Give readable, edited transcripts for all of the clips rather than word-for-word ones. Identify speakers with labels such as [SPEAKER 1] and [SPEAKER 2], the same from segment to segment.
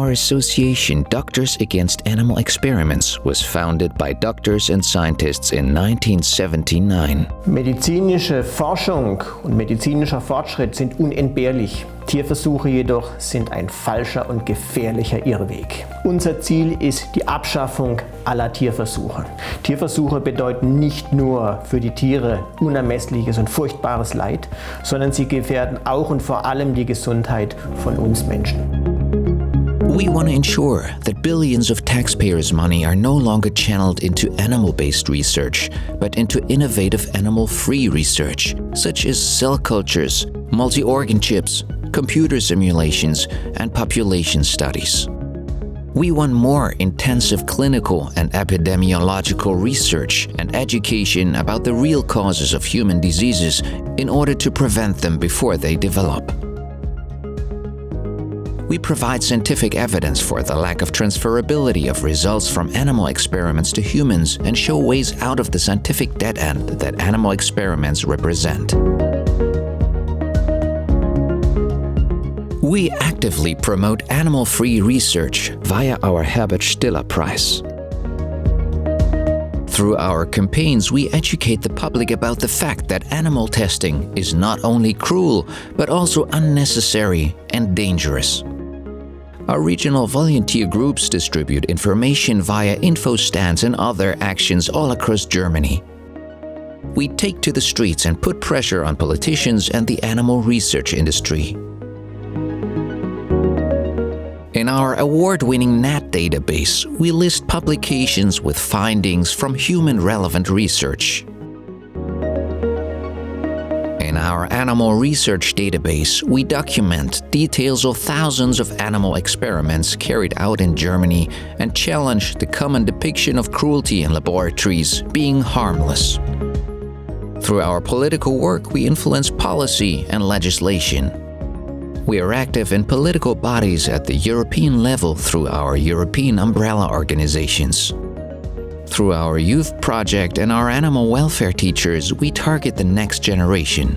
[SPEAKER 1] Our association, Doctors Against Animal Experiments, was founded by doctors and scientists in 1979.
[SPEAKER 2] Medizinische Forschung und medizinischer Fortschritt sind unentbehrlich. Tierversuche jedoch sind ein falscher und gefährlicher Irrweg. Unser Ziel ist die Abschaffung aller Tierversuche. Tierversuche bedeuten nicht nur für die Tiere unermessliches und furchtbares Leid, sondern sie gefährden auch und vor allem die Gesundheit von uns Menschen.
[SPEAKER 1] We want to ensure that billions of taxpayers' money are no longer channeled into animal-based research, but into innovative animal-free research, such as cell cultures, multi-organ chips, computer simulations, and population studies. We want more intensive clinical and epidemiological research and education about the real causes of human diseases in order to prevent them before they develop. We provide scientific evidence for the lack of transferability of results from animal experiments to humans and show ways out of the scientific dead end that animal experiments represent. We actively promote animal-free research via our Herbert Stiller Prize. Through our campaigns, we educate the public about the fact that animal testing is not only cruel, but also unnecessary and dangerous. Our regional volunteer groups distribute information via info stands and other actions all across Germany. We take to the streets and put pressure on politicians and the animal research industry. In our award-winning NAT database, we list publications with findings from human-relevant research. In our animal research database, we document details of thousands of animal experiments carried out in Germany and challenge the common depiction of cruelty in laboratories being harmless. Through our political work, we influence policy and legislation. We are active in political bodies at the European level through our European umbrella organizations. Through our youth project and our animal welfare teachers, we target the next generation.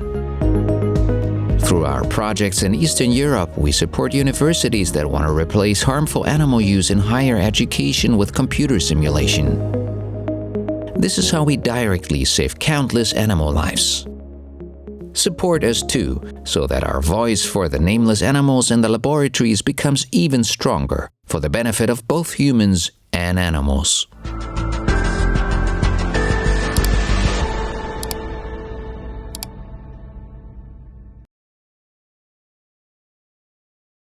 [SPEAKER 1] Through our projects in Eastern Europe, we support universities that want to replace harmful animal use in higher education with computer simulation. This is how we directly save countless animal lives. Support us too, so that our voice for the nameless animals in the laboratories becomes even stronger, for the benefit of both humans and animals.